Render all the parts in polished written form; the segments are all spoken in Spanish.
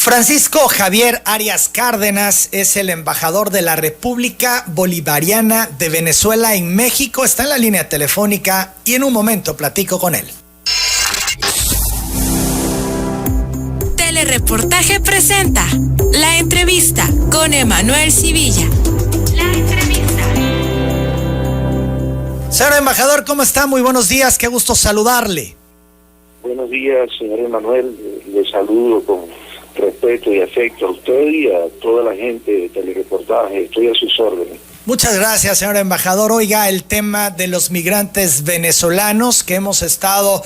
Francisco Javier Arias Cárdenas es el embajador de la República Bolivariana de Venezuela en México. Está en la línea telefónica y en un momento platico con él. Telereportaje presenta La Entrevista con Emanuel Civilla. La Entrevista. Señor embajador, ¿cómo está? Muy buenos días, qué gusto saludarle. Buenos días, señor Emanuel. Le saludo con respeto y afecto a usted y a toda la gente de Telereportaje. Estoy a sus órdenes. Muchas gracias, señor embajador. Oiga, el tema de los migrantes venezolanos que hemos estado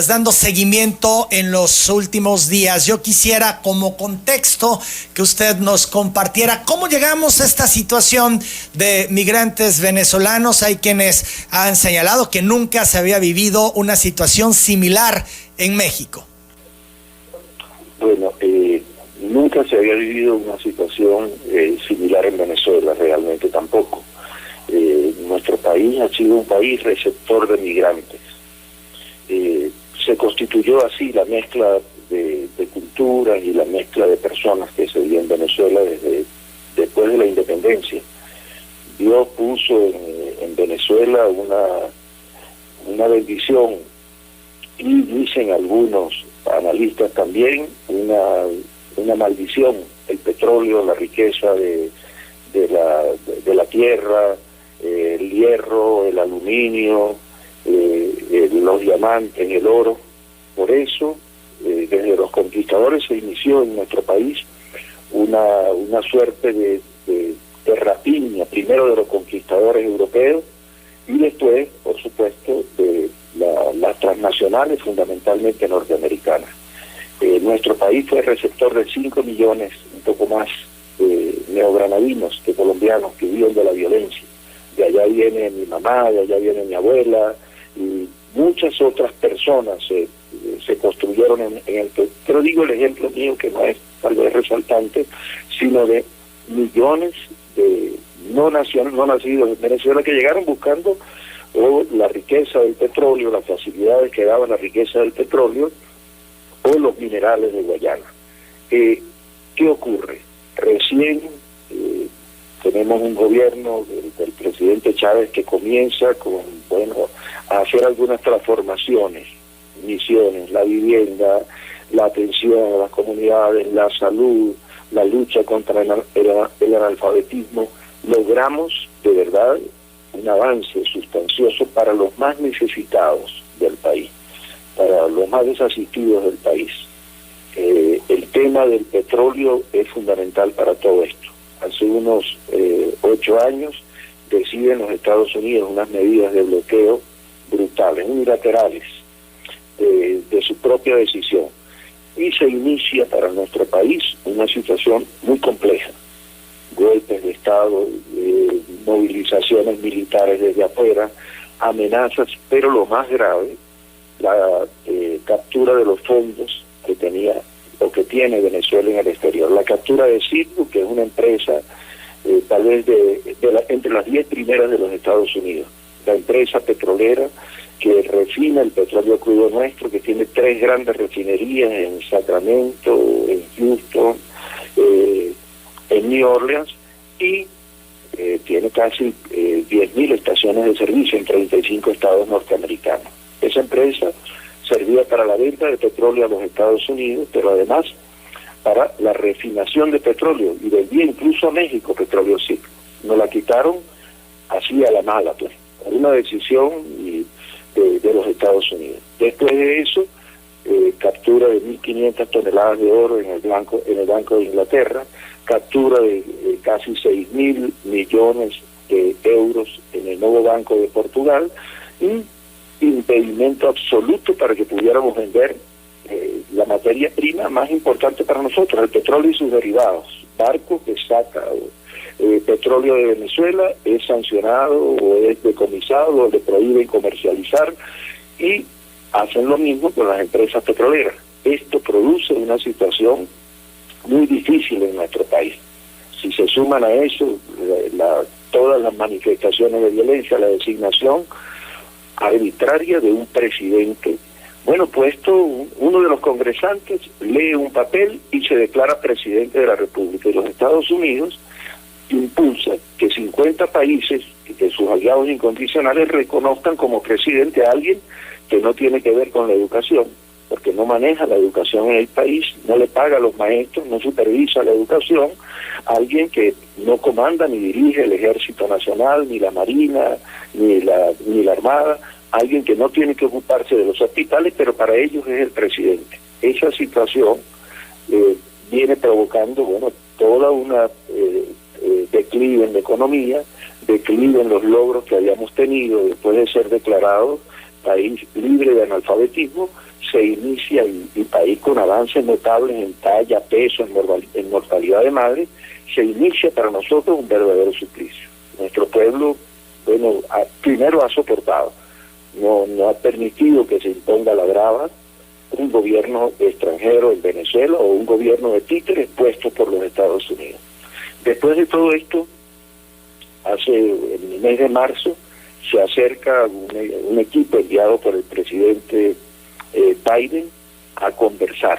dando seguimiento en los últimos días. Yo quisiera, como contexto, que usted nos compartiera cómo llegamos a esta situación de migrantes venezolanos. Hay quienes han señalado que nunca se había vivido una situación similar en México. Bueno, nunca se había vivido una situación similar en Venezuela, realmente tampoco. Nuestro país ha sido un país receptor de migrantes. Se constituyó así la mezcla de culturas y la mezcla de personas que se vive en Venezuela después de la independencia. Dios puso en Venezuela una bendición, y dicen algunos analistas también una maldición: el petróleo, la riqueza de la tierra, el hierro, el aluminio, los diamantes, el oro. Por eso, desde los conquistadores se inició en nuestro país una suerte de rapiña, primero de los conquistadores europeos y después, por supuesto, de las transnacionales, fundamentalmente norteamericanas. Nuestro país fue receptor de 5 millones, un poco más, de neogranadinos, de colombianos que viven de la violencia. De allá viene mi mamá, de allá viene mi abuela, y muchas otras personas se construyeron en el que, pero digo el ejemplo mío, que no es tal vez resaltante, sino de millones de no nacidos en Venezuela que llegaron buscando la riqueza del petróleo, las facilidades que daba la riqueza del petróleo o los minerales de Guayana. ¿Qué ocurre? Recién tenemos un gobierno del presidente Chávez que comienza a hacer algunas transformaciones, misiones, la vivienda, la atención a las comunidades, la salud, la lucha contra el analfabetismo. Logramos de verdad un avance sustancioso para los más necesitados del país, para los más desasistidos del país. El tema del petróleo es fundamental para todo esto. Hace unos 8 años deciden los Estados Unidos unas medidas de bloqueo brutales, unilaterales, de su propia decisión. Y se inicia para nuestro país una situación muy compleja. Golpes de Estado, movilizaciones militares desde afuera, amenazas, pero lo más grave, la captura de los fondos que tenía o que tiene Venezuela en el exterior. La captura de Citgo, que es una empresa tal vez entre las 10 primeras de los Estados Unidos, la empresa petrolera que refina el petróleo crudo nuestro, que tiene 3 grandes refinerías en Sacramento, en Houston, en New Orleans, y tiene casi 10.000 estaciones de servicio en 35 estados norteamericanos. Esa empresa servía para la venta de petróleo a los Estados Unidos, pero además para la refinación de petróleo, y vendía incluso a México petróleo Citgo. Nos la quitaron así a la mala, por una decisión de los Estados Unidos. Después de eso, captura de 1.500 toneladas de oro en el Banco de Inglaterra, captura de casi 6.000 millones de euros en el nuevo Banco de Portugal, y impedimento absoluto para que pudiéramos vender la materia prima más importante para nosotros, el petróleo y sus derivados. Barco que saca petróleo de Venezuela es sancionado o es decomisado o le prohíben comercializar, y hacen lo mismo con las empresas petroleras. Esto produce una situación muy difícil en nuestro país. Si se suman a eso todas las manifestaciones de violencia, la designación arbitraria de un presidente Bueno, uno de los congresantes lee un papel y se declara presidente de la República. Y los Estados Unidos impulsa que 50 países y que sus aliados incondicionales reconozcan como presidente a alguien que no tiene que ver con la educación, porque no maneja la educación en el país, no le paga a los maestros, no supervisa la educación, alguien que no comanda ni dirige el Ejército Nacional, ni la Marina, ni la Armada, alguien que no tiene que ocuparse de los hospitales, pero para ellos es el presidente. Esa situación viene provocando, bueno, toda una declive en la economía, declive en los logros que habíamos tenido después de ser declarado país libre de analfabetismo. Se inicia y país con avances notables en talla, peso, en mortalidad de madre, se inicia para nosotros un verdadero suplicio. Nuestro pueblo, bueno, primero ha soportado, no ha permitido que se imponga la brava un gobierno extranjero en Venezuela o un gobierno de títeres puesto por los Estados Unidos. Después de todo esto, en el mes de marzo, se acerca un equipo enviado por el presidente Biden a conversar,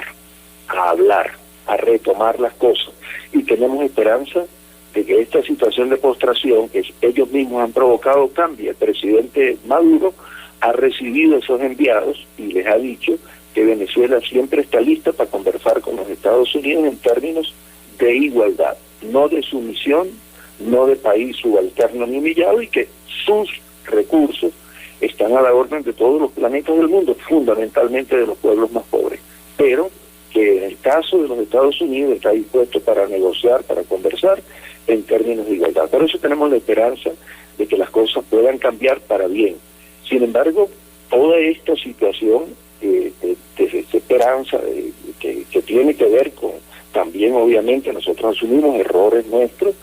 a hablar, a retomar las cosas, y tenemos esperanza de que esta situación de postración que ellos mismos han provocado cambie. El presidente Maduro ha recibido esos enviados y les ha dicho que Venezuela siempre está lista para conversar con los Estados Unidos en términos de igualdad, no de sumisión, no de país subalterno ni humillado, y que sus recursos están a la orden de todos los planetas del mundo, fundamentalmente de los pueblos más pobres, pero que en el caso de los Estados Unidos está dispuesto para negociar, para conversar en términos de igualdad. Por eso tenemos la esperanza de que las cosas puedan cambiar para bien. Sin embargo, toda esta situación de desesperanza que tiene que ver con, también obviamente nosotros asumimos errores nuestros,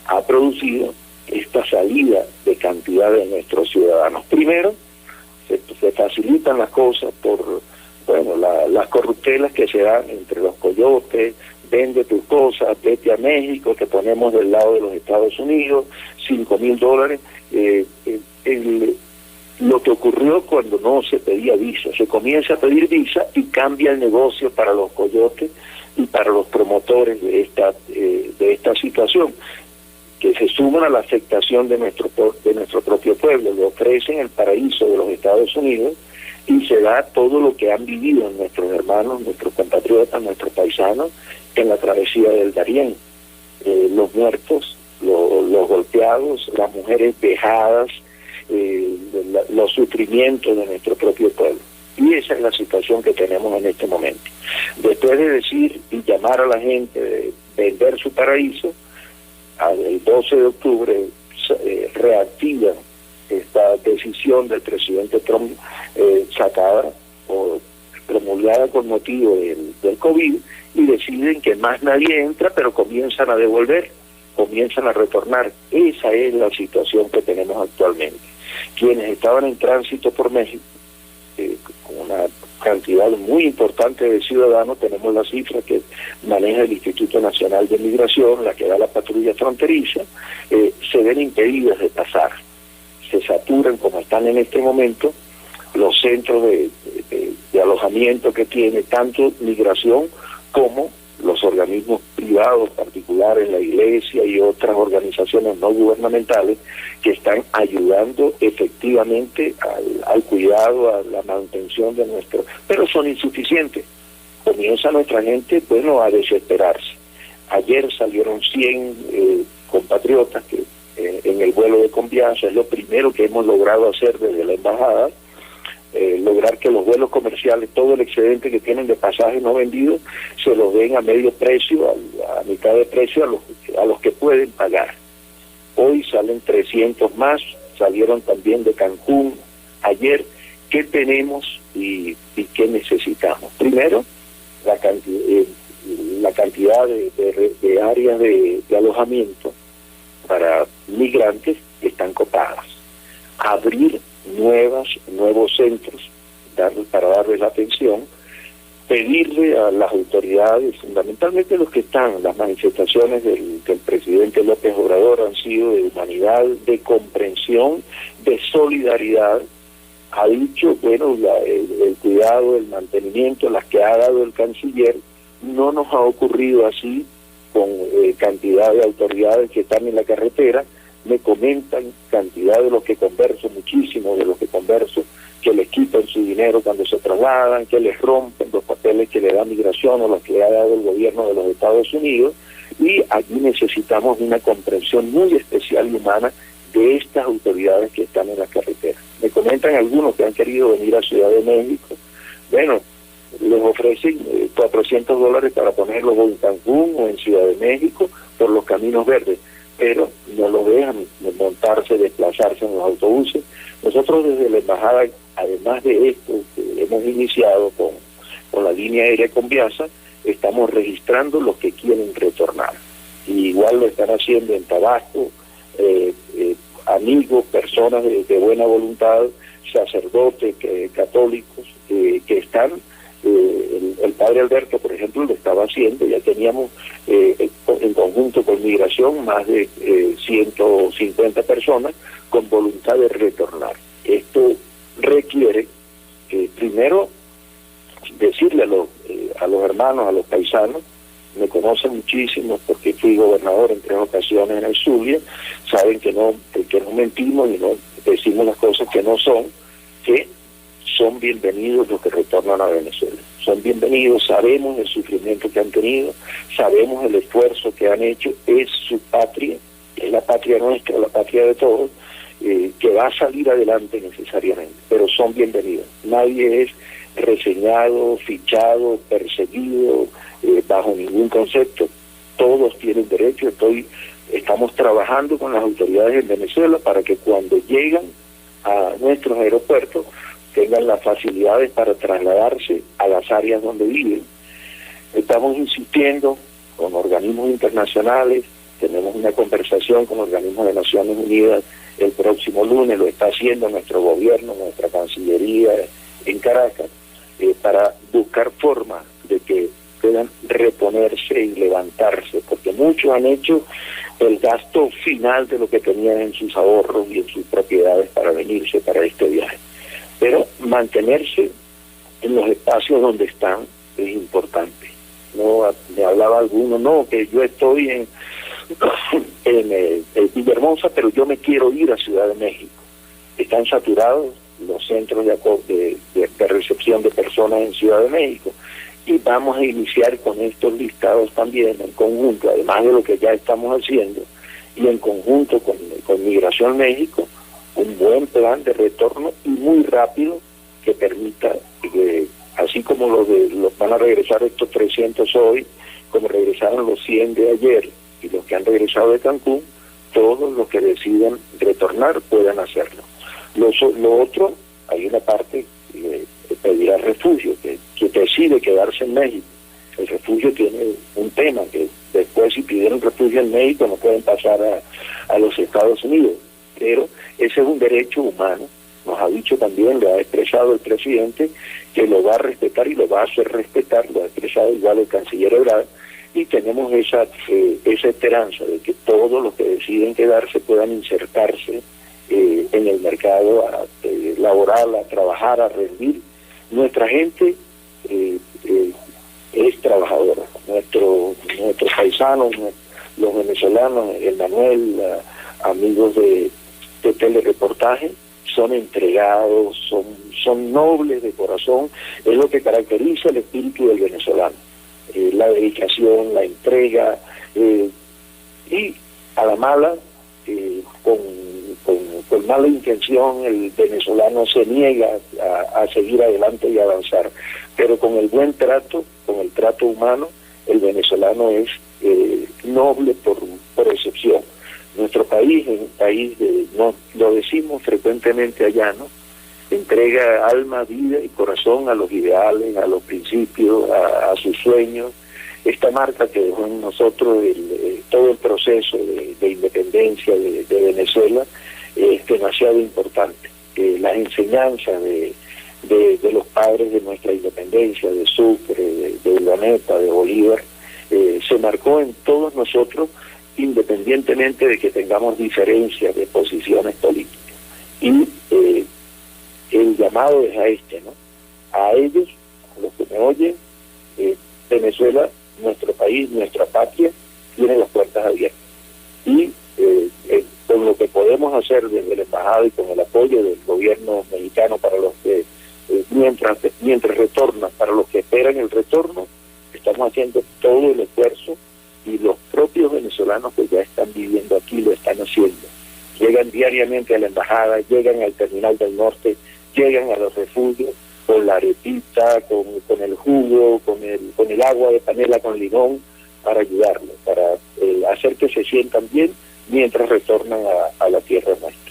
ha producido esta salida de cantidad de nuestros ciudadanos. Primero, se facilitan las cosas por, bueno, las corruptelas que se dan entre los coyotes, vende tus cosas, vete a México, te ponemos del lado de los Estados Unidos, $5,000. Lo que ocurrió cuando no se pedía visa, se comienza a pedir visa y cambia el negocio para los coyotes y para los promotores de esta situación, que se suman a la afectación de nuestro propio pueblo. Le ofrecen el paraíso de los Estados Unidos y se da todo lo que han vivido nuestros hermanos, nuestros compatriotas, nuestros paisanos en la travesía del Darién. Los muertos, los golpeados, las mujeres vejadas, los sufrimientos de nuestro propio pueblo. Y esa es la situación que tenemos en este momento. Después de decir y llamar a la gente de vender su paraíso, el 12 de octubre reactivan esta decisión del presidente Trump sacada o promulgada con motivo del COVID, y deciden que más nadie entra, pero comienzan a devolver, comienzan a retornar. Esa es la situación que tenemos actualmente. Quienes estaban en tránsito por México, con una cantidad muy importante de ciudadanos, tenemos la cifra que maneja el Instituto Nacional de Migración, la que da la patrulla fronteriza, se ven impedidas de pasar. Se saturan, como están en este momento, los centros de alojamiento que tiene tanto migración como los organismos privados, particulares, la iglesia y otras organizaciones no gubernamentales que están ayudando efectivamente al cuidado, a la manutención de nuestro... Pero son insuficientes. Comienza nuestra gente, bueno, a desesperarse. Ayer salieron 100 compatriotas que en el vuelo de Conviasa. Es lo primero que hemos logrado hacer desde la embajada, lograr que los vuelos comerciales, todo el excedente que tienen de pasajes no vendidos, se los den a medio precio, a mitad de precio a los que pueden pagar. Hoy salen 300 más, salieron también de Cancún ayer. ¿Qué tenemos y qué necesitamos? Primero, la cantidad de áreas de alojamiento para migrantes que están copadas. Abrir nuevos centros para darles la atención, pedirle a las autoridades, fundamentalmente los que están, las manifestaciones del presidente López Obrador han sido de humanidad, de comprensión, de solidaridad, ha dicho, bueno, el cuidado, el mantenimiento, las que ha dado el canciller, no nos ha ocurrido así con cantidad de autoridades que están en la carretera. Me comentan cantidad de los que converso, muchísimos de los que converso, que les quitan su dinero cuando se trasladan, que les rompen los papeles que le da Migración o los que le ha dado el gobierno de los Estados Unidos, y aquí necesitamos una comprensión muy especial y humana de estas autoridades que están en las carreteras. Me comentan algunos que han querido venir a Ciudad de México, bueno, les ofrecen $400 para ponerlos en Cancún o en Ciudad de México por los caminos verdes, pero no lo dejan montarse, desplazarse en los autobuses. Nosotros desde la embajada, además de esto que hemos iniciado con la línea aérea Conviasa, estamos registrando los que quieren retornar. Y igual lo están haciendo en Tabasco, amigos, personas de buena voluntad, sacerdotes católicos que están. El padre Alberto, por ejemplo, lo estaba haciendo. Ya teníamos en conjunto con Migración más de 150 personas con voluntad de retornar. Esto requiere primero decirle a los hermanos, a los paisanos, me conocen muchísimo porque fui gobernador en 3 ocasiones en el Zulia, saben que no mentimos y no decimos las cosas que no son, que son bienvenidos los que retornan a Venezuela. Son bienvenidos, sabemos el sufrimiento que han tenido, sabemos el esfuerzo que han hecho, es su patria, es la patria nuestra, la patria de todos, que va a salir adelante necesariamente, pero son bienvenidos. Nadie es reseñado, fichado, perseguido, bajo ningún concepto. Todos tienen derecho. Estamos trabajando con las autoridades en Venezuela para que cuando llegan a nuestros aeropuertos tengan las facilidades para trasladarse a las áreas donde viven. Estamos insistiendo con organismos internacionales, tenemos una conversación con organismos de Naciones Unidas el próximo lunes, lo está haciendo nuestro gobierno, nuestra Cancillería en Caracas, para buscar formas de que puedan reponerse y levantarse, porque muchos han hecho el gasto final de lo que tenían en sus ahorros y en sus propiedades para venirse para este viaje. Pero mantenerse en los espacios donde están es importante. No me hablaba alguno, no, que yo estoy en Villahermosa, pero yo me quiero ir a Ciudad de México. Están saturados los centros de recepción de personas en Ciudad de México, y vamos a iniciar con estos listados también en conjunto, además de lo que ya estamos haciendo, y en conjunto con Migración México, un buen plan de retorno y muy rápido que permita, así como los van a regresar estos 300 hoy, como regresaron los 100 de ayer y los que han regresado de Cancún, todos los que decidan retornar puedan hacerlo. Lo otro, hay una parte que pedirá refugio, que decide quedarse en México. El refugio tiene un tema, que después si pidieron refugio en México no pueden pasar a los Estados Unidos, pero ese es un derecho humano. Nos ha dicho también, lo ha expresado el presidente, que lo va a respetar y lo va a hacer respetar, lo ha expresado igual el canciller Ebrard, y tenemos esa esperanza de que todos los que deciden quedarse puedan insertarse en el mercado laboral, a trabajar, a rendir. Nuestra gente es trabajadora, nuestros paisanos, los venezolanos, el Manuel, amigos de telereportaje, son entregados, son nobles de corazón, es lo que caracteriza el espíritu del venezolano, la dedicación, la entrega, y a la mala, con mala intención, el venezolano se niega a seguir adelante y avanzar, pero con el buen trato, con el trato humano, el venezolano es noble por excepción. Nuestro país es un país no lo decimos frecuentemente allá, ¿no? Entrega alma, vida y corazón a los ideales, a los principios, a sus sueños. Esta marca que dejó en nosotros todo el proceso de independencia de Venezuela es demasiado importante. Las enseñanzas de los padres de nuestra independencia, de Sucre, de Urdaneta, de Bolívar, se marcó en todos nosotros, independientemente de que tengamos diferencias de posiciones políticas. Y el llamado es a ¿no? A ellos, a los que me oyen, Venezuela, nuestro país, nuestra patria, tiene las puertas abiertas. Y con lo que podemos hacer desde la embajada y con el apoyo del gobierno mexicano para los que mientras retornan, para los que esperan el retorno, estamos haciendo todo el esfuerzo, y los propios venezolanos que ya están viviendo aquí lo están haciendo. Llegan diariamente a la embajada, llegan al terminal del norte, llegan a los refugios con la arepita, con el jugo, con el agua de panela con limón, para ayudarlos, para hacer que se sientan bien mientras retornan a la tierra nuestra.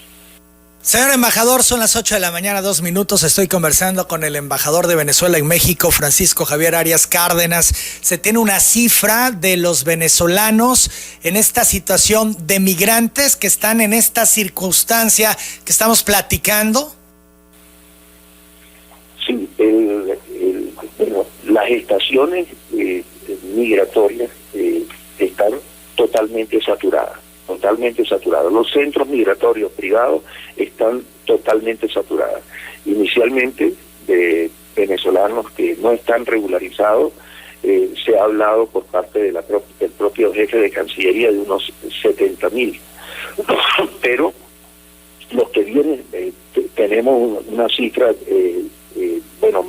Señor embajador, son las 8 de la mañana, 2 minutos. Estoy conversando con el embajador de Venezuela en México, Francisco Javier Arias Cárdenas. Se tiene una cifra de los venezolanos en esta situación de migrantes que están en esta circunstancia que estamos platicando. Sí, bueno, las estaciones migratorias están totalmente saturadas. Los centros migratorios privados están totalmente saturados. Inicialmente, de venezolanos que no están regularizados, se ha hablado por parte del propio jefe de Cancillería de unos 70.000. Pero los que vienen, tenemos una cifra,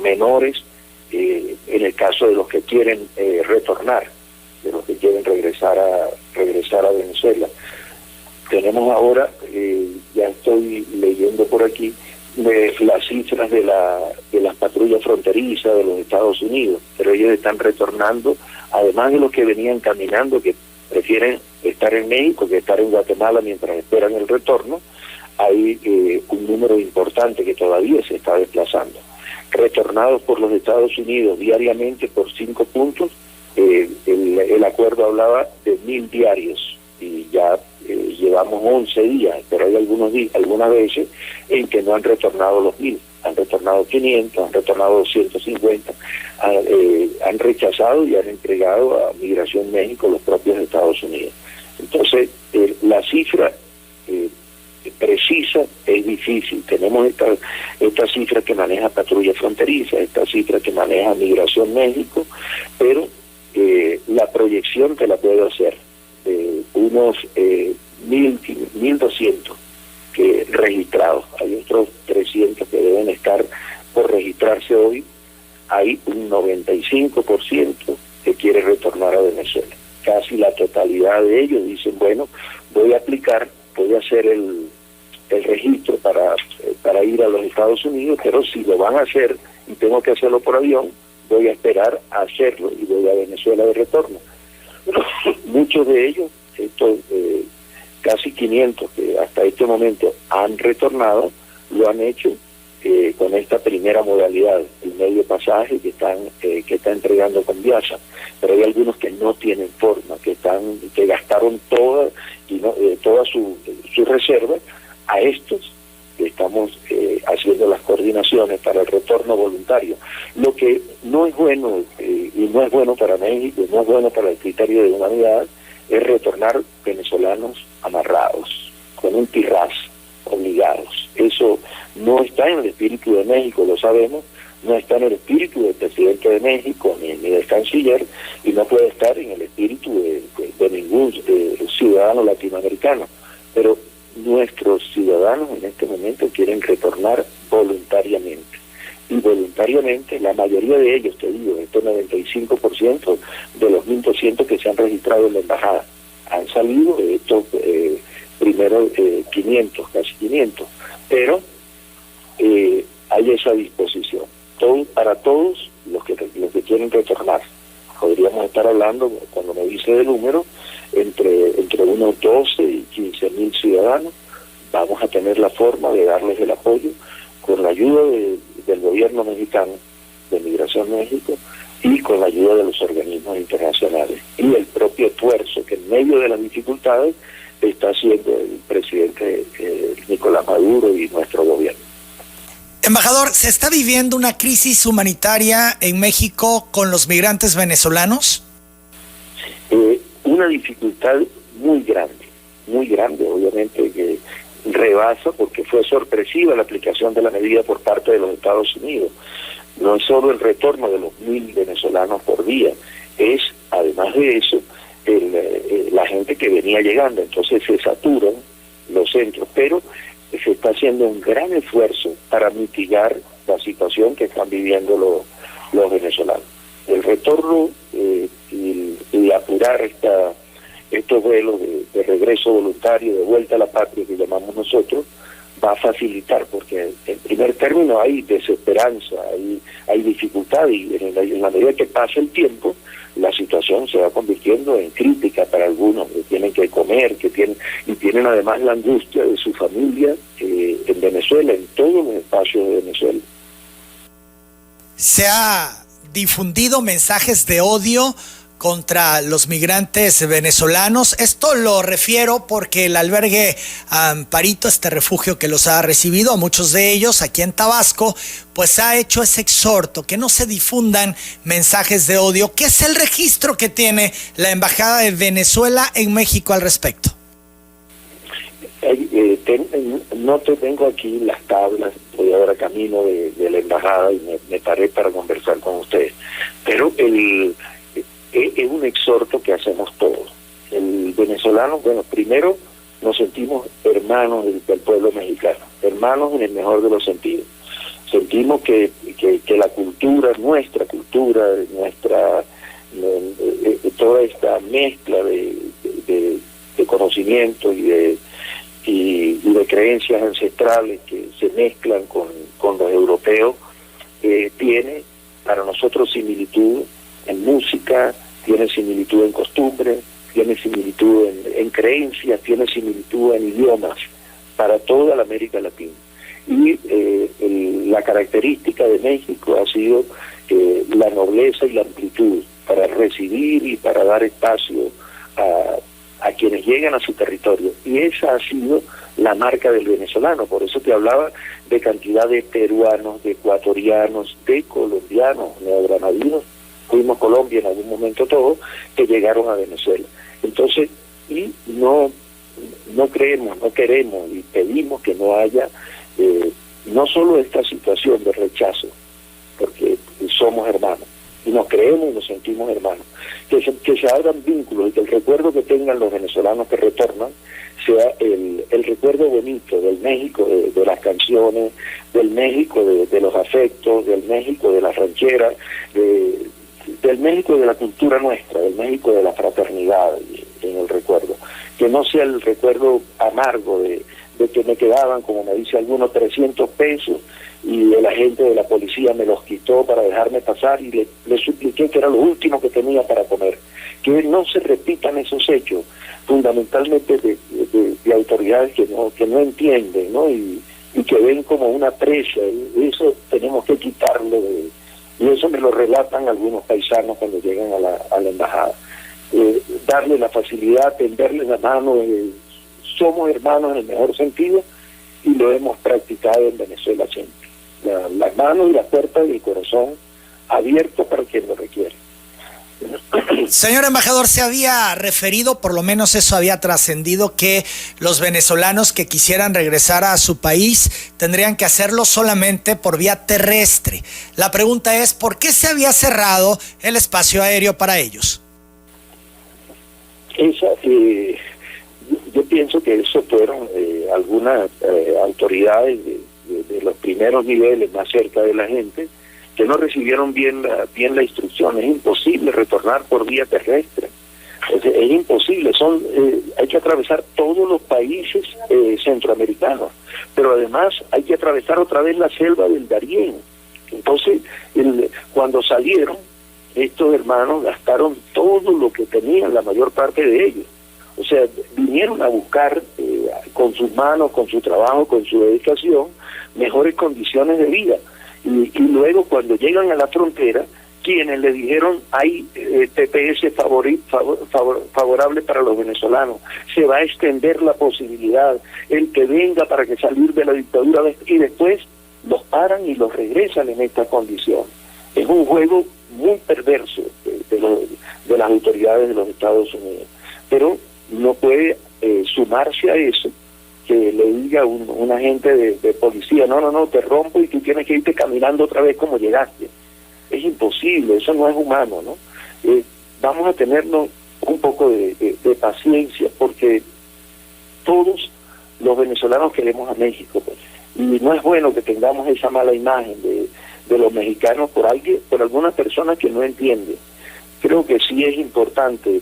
menores, en el caso de los que quieren retornar, de los que quieren regresar a Venezuela. Tenemos ahora, ya estoy leyendo por aquí, las cifras de las patrullas fronterizas de los Estados Unidos, pero ellos están retornando, además de los que venían caminando, que prefieren estar en México que estar en Guatemala mientras esperan el retorno. Hay un número importante que todavía se está desplazando. Retornados por los Estados Unidos diariamente por 5 puntos, el acuerdo hablaba de 1.000 diarios, y ya llevamos 11 días, pero hay algunas veces en que no han retornado los 1.000, han retornado 500, han retornado 250, han rechazado y han entregado a Migración México los propios Estados Unidos. Entonces, la cifra precisa es difícil. Tenemos esta cifra que maneja Patrulla Fronteriza, esta cifra que maneja Migración México, pero la proyección te la puedo hacer. Unos 1.200 que registrados, hay otros 300 que deben estar por registrarse hoy. Hay un 95% que quiere retornar a Venezuela. Casi la totalidad de ellos dicen, bueno, voy a hacer el registro para ir a los Estados Unidos, pero si lo van a hacer y tengo que hacerlo por avión, voy a esperar a hacerlo y voy a Venezuela de retorno. Muchos de ellos, estos casi 500 que hasta este momento han retornado, lo han hecho con esta primera modalidad, el medio pasaje que está entregando con Viasa. Pero hay algunos que no tienen forma, que gastaron toda su reserva. A estos estamos haciendo las coordinaciones para el retorno voluntario. Lo que no es bueno, y no es bueno para México, no es bueno para el criterio de humanidad, es retornar venezolanos amarrados, con un tirraz, obligados. Eso no está en el espíritu de México, lo sabemos, no está en el espíritu del presidente de México ni del canciller, y no puede estar en el espíritu de ningún ciudadano latinoamericano. Pero nuestros ciudadanos en este momento quieren retornar voluntariamente. Y voluntariamente, la mayoría de ellos, te digo, este 95% de los 1.200 que se han registrado en la embajada, han salido de estos primeros 500, casi 500, pero hay esa disposición. Para todos los que quieren retornar. Podríamos estar hablando, cuando me dice de número, entre unos 12 y 15.000 ciudadanos. Vamos a tener la forma de darles el apoyo con la ayuda del gobierno mexicano, de Migración México, y con la ayuda de los organismos internacionales. Y el propio esfuerzo que en medio de las dificultades está haciendo el presidente Nicolás Maduro y nuestro gobierno. Embajador, ¿se está viviendo una crisis humanitaria en México con los migrantes venezolanos? Una dificultad muy grande, obviamente, que rebasa, porque fue sorpresiva la aplicación de la medida por parte de los Estados Unidos. No es solo el retorno de los 1.000 venezolanos por día, es, además de eso, la gente que venía llegando. Entonces se saturan los centros, pero se está haciendo un gran esfuerzo para mitigar la situación que están viviendo los venezolanos. El retorno y apurar estos vuelos de regreso voluntario, de vuelta a la patria que llamamos nosotros, va a facilitar, porque en primer término hay desesperanza, hay dificultad, y en la medida que pasa el tiempo, la situación se va convirtiendo en crítica para algunos, que tienen que comer, y tienen además la angustia de su familia en Venezuela, en todos los espacios de Venezuela. Se ha difundido mensajes de odio contra los migrantes venezolanos. Esto lo refiero porque el albergue Amparito, este refugio que los ha recibido, a muchos de ellos aquí en Tabasco, pues ha hecho ese exhorto, que no se difundan mensajes de odio. ¿Qué es el registro que tiene la Embajada de Venezuela en México al respecto? No tengo aquí las tablas, voy ahora camino de la embajada y me paré para conversar con ustedes, pero es un exhorto que hacemos todos. El venezolano, bueno, primero nos sentimos hermanos del pueblo mexicano, hermanos en el mejor de los sentidos. Sentimos que la cultura, nuestra cultura, toda esta mezcla de conocimiento y de creencias ancestrales que se mezclan con los europeos, tiene para nosotros similitud en música, tiene similitud en costumbres, tiene similitud en creencias, tiene similitud en idiomas para toda la América Latina. Y la característica de México ha sido la nobleza y la amplitud para recibir y para dar espacio a quienes llegan a su territorio. Y esa ha sido la marca del venezolano. Por eso te hablaba de cantidad de peruanos, de ecuatorianos, de colombianos, neogranadinos, fuimos Colombia en algún momento todos, que llegaron a Venezuela. Entonces, y no creemos, no queremos y pedimos que no haya no solo esta situación de rechazo, porque somos hermanos, y nos creemos y nos sentimos hermanos, que se abran vínculos y que el recuerdo que tengan los venezolanos que retornan sea el recuerdo bonito del México, de las canciones, del México de los afectos, del México de las rancheras, del México de la cultura nuestra, del México de la fraternidad en el recuerdo. Que no sea el recuerdo amargo de que me quedaban, como me dice alguno, 300 pesos y el agente de la policía me los quitó para dejarme pasar y le supliqué que era lo último que tenía para comer. Que no se repitan esos hechos, fundamentalmente de autoridades que no entienden, ¿no? Y que ven como una presa. Eso tenemos que quitarlo y eso me lo relatan algunos paisanos cuando llegan a la embajada. Darle la facilidad, tenderle la mano, somos hermanos en el mejor sentido, y lo hemos practicado en Venezuela siempre. Las manos y las puertas del corazón abiertos para quien lo requiere. Señor embajador, se había referido, por lo menos eso había trascendido, que los venezolanos que quisieran regresar a su país tendrían que hacerlo solamente por vía terrestre. La pregunta es, ¿por qué se había cerrado el espacio aéreo para ellos? Yo pienso que eso fueron algunas autoridades de los primeros niveles más cerca de la gente que no recibieron bien la instrucción. Es imposible retornar por vía terrestre, es imposible. Hay que atravesar todos los países centroamericanos, pero además hay que atravesar otra vez la selva del Darién. Entonces, cuando salieron, estos hermanos gastaron todo lo que tenían, la mayor parte de ellos. O sea, vinieron a buscar con sus manos, con su trabajo, con su dedicación, mejores condiciones de vida. Y luego cuando llegan a la frontera, quienes le dijeron hay TPS favorable para los venezolanos, se va a extender la posibilidad, el que venga para que salir de la dictadura, y después los paran y los regresan en esta condición. Es un juego muy perverso de las autoridades de los Estados Unidos, pero no puede sumarse a eso que le diga un agente de policía, no, te rompo y tú tienes que irte caminando otra vez como llegaste. Es imposible, eso no es humano, ¿no? Vamos a tenernos un poco de paciencia, porque todos los venezolanos queremos a México, pues, y no es bueno que tengamos esa mala imagen de los mexicanos por algunas personas que no entienden. Creo que sí es importante,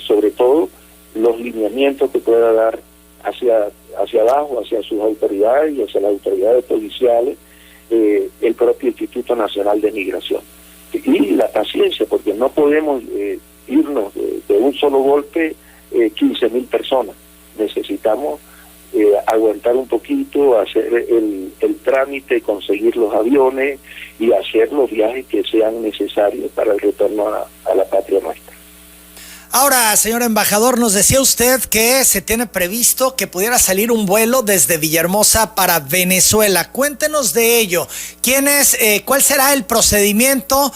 sobre todo, los lineamientos que pueda dar hacia abajo, hacia sus autoridades y hacia las autoridades policiales, el propio Instituto Nacional de Migración. Y la paciencia, porque no podemos irnos de un solo golpe 15.000 personas. Necesitamos aguantar un poquito, hacer el trámite, conseguir los aviones y hacer los viajes que sean necesarios para el retorno a la patria nuestra. Ahora, señor embajador, nos decía usted que se tiene previsto que pudiera salir un vuelo desde Villahermosa para Venezuela. Cuéntenos de ello. ¿Cuál será el procedimiento?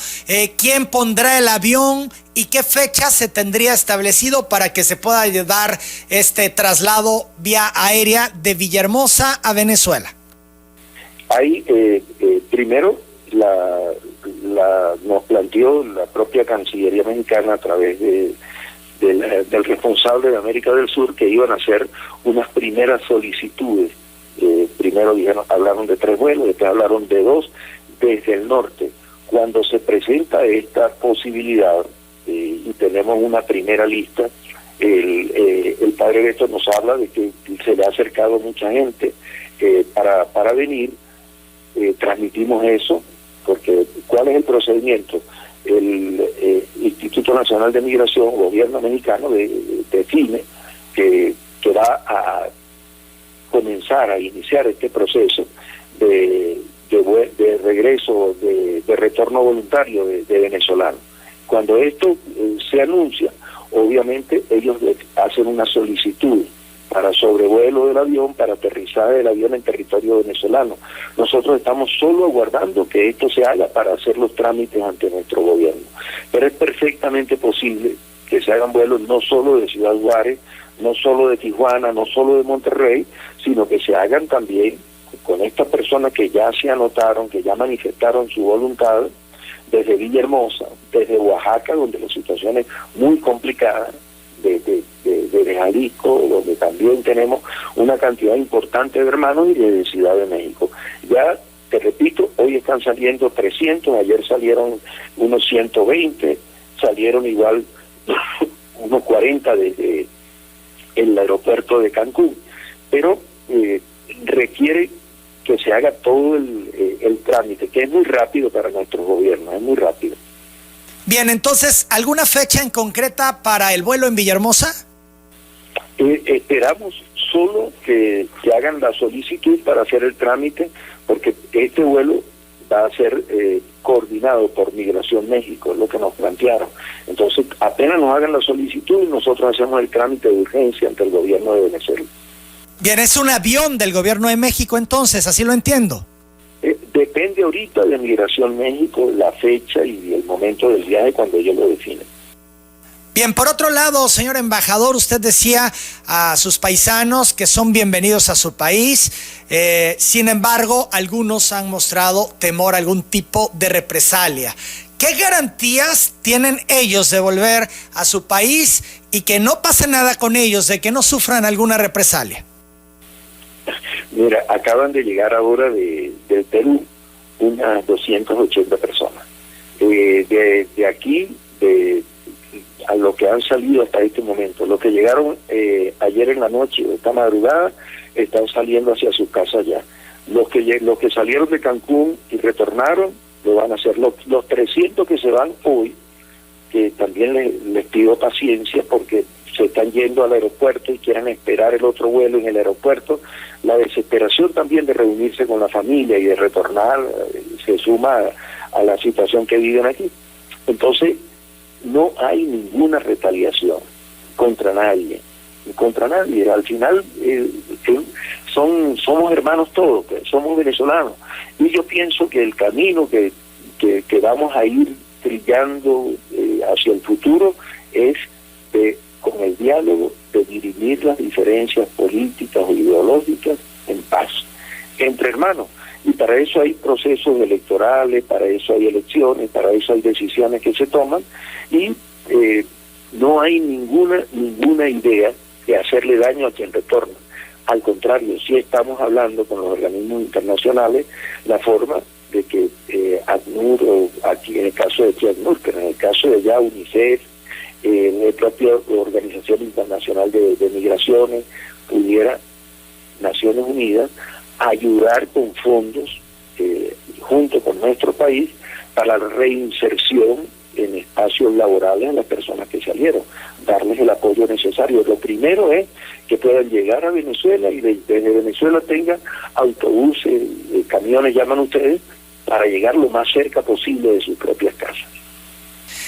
¿Quién pondrá el avión? ¿Y qué fecha se tendría establecido para que se pueda dar este traslado vía aérea de Villahermosa a Venezuela? Ahí, primero, nos planteó la propia Cancillería mexicana a través del responsable de América del Sur que iban a hacer unas primeras solicitudes. Primero hablaron de 3 vuelos, después hablaron de 2 desde el norte. Cuando se presenta esta posibilidad y tenemos una primera lista, el padre Beto nos habla de que se le ha acercado mucha gente para venir. Transmitimos eso, porque ¿cuál es el procedimiento? El Instituto Nacional de Migración, gobierno mexicano, define que va a comenzar a iniciar este proceso de regreso, de retorno voluntario de venezolanos. Cuando esto se anuncia, obviamente ellos hacen una solicitud para sobrevuelo del avión, para aterrizaje del avión en territorio venezolano. Nosotros estamos solo aguardando que esto se haga para hacer los trámites ante nuestro gobierno. Pero es perfectamente posible que se hagan vuelos no solo de Ciudad Juárez, no solo de Tijuana, no solo de Monterrey, sino que se hagan también con estas personas que ya se anotaron, que ya manifestaron su voluntad, desde Villahermosa, desde Oaxaca, donde la situación es muy complicada, de Jalisco, donde también tenemos una cantidad importante de hermanos, y de Ciudad de México. Ya, te repito, hoy están saliendo 300, ayer salieron unos 120, salieron igual unos 40 desde el aeropuerto de Cancún, pero requiere que se haga todo el trámite, que es muy rápido para nuestros gobiernos, es muy rápido. Bien, entonces, ¿alguna fecha en concreta para el vuelo en Villahermosa? Esperamos solo que hagan la solicitud para hacer el trámite, porque este vuelo va a ser coordinado por Migración México, es lo que nos plantearon. Entonces, apenas nos hagan la solicitud, nosotros hacemos el trámite de urgencia ante el gobierno de Venezuela. Bien, es un avión del gobierno de México entonces, así lo entiendo. Depende ahorita de Migración México la fecha y el momento del viaje cuando ellos lo definen. Bien, por otro lado, señor embajador, usted decía a sus paisanos que son bienvenidos a su país. Sin embargo, algunos han mostrado temor a algún tipo de represalia. ¿Qué garantías tienen ellos de volver a su país y que no pase nada con ellos, de que no sufran alguna represalia? Mira, acaban de llegar ahora del Perú unas 280 personas. De aquí, a lo que han salido hasta este momento, los que llegaron ayer en la noche, esta madrugada, están saliendo hacia sus casas ya. Los que salieron de Cancún y retornaron, lo van a hacer. Los 300 que se van hoy, que también les pido paciencia porque se están yendo al aeropuerto y quieren esperar el otro vuelo en el aeropuerto. La desesperación también de reunirse con la familia y de retornar se suma a la situación que viven aquí. Entonces, no hay ninguna retaliación contra nadie. Al final somos hermanos todos, pues, somos venezolanos. Y yo pienso que el camino que vamos a ir trillando hacia el futuro es con el del diálogo, de dirimir las diferencias políticas o ideológicas en paz, entre hermanos. Y para eso hay procesos electorales, para eso hay elecciones, para eso hay decisiones que se toman, y no hay ninguna idea de hacerle daño a quien retorna. Al contrario, sí estamos hablando con los organismos internacionales la forma de que ACNUR, o aquí en el caso de ACNUR, pero en el caso de ya UNICEF, la propia Organización Internacional de Migraciones, pudiera Naciones Unidas ayudar con fondos junto con nuestro país para la reinserción en espacios laborales a las personas que salieron, darles el apoyo necesario. Lo primero es que puedan llegar a Venezuela y desde Venezuela tengan autobuses, camiones, llaman ustedes, para llegar lo más cerca posible de sus propias casas.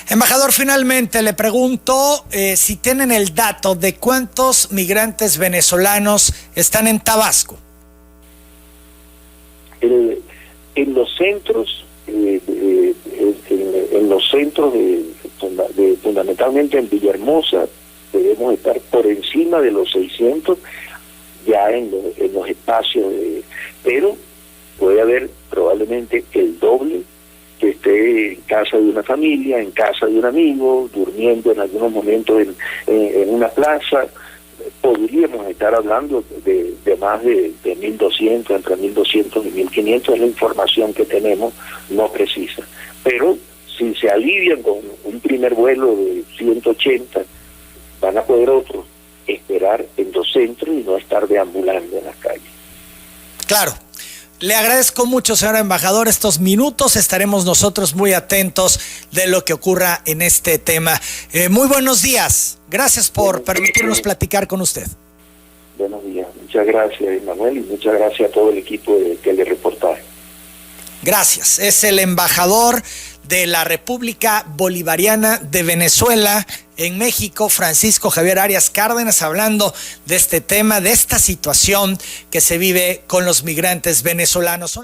Embajador, finalmente le pregunto si tienen el dato de cuántos migrantes venezolanos están en Tabasco. En los centros, fundamentalmente en Villahermosa, debemos estar por encima de los 600 ya en los espacios, pero puede haber probablemente el doble que esté en casa de una familia, en casa de un amigo, durmiendo en algunos momentos en una plaza. Podríamos estar hablando de más de 1.200, entre 1.200 y 1.500, es la información que tenemos, no precisa. Pero si se alivian con un primer vuelo de 180, van a poder otros esperar en los centros y no estar deambulando en las calles. Claro. Le agradezco mucho, señor embajador, estos minutos. Estaremos nosotros muy atentos de lo que ocurra en este tema. Muy buenos días. Gracias por permitirnos platicar con usted. Buenos días. Muchas gracias, Manuel, y muchas gracias a todo el equipo de Telereportaje. Gracias. Es el embajador de la República Bolivariana de Venezuela en México, Francisco Javier Arias Cárdenas, hablando de este tema, de esta situación que se vive con los migrantes venezolanos.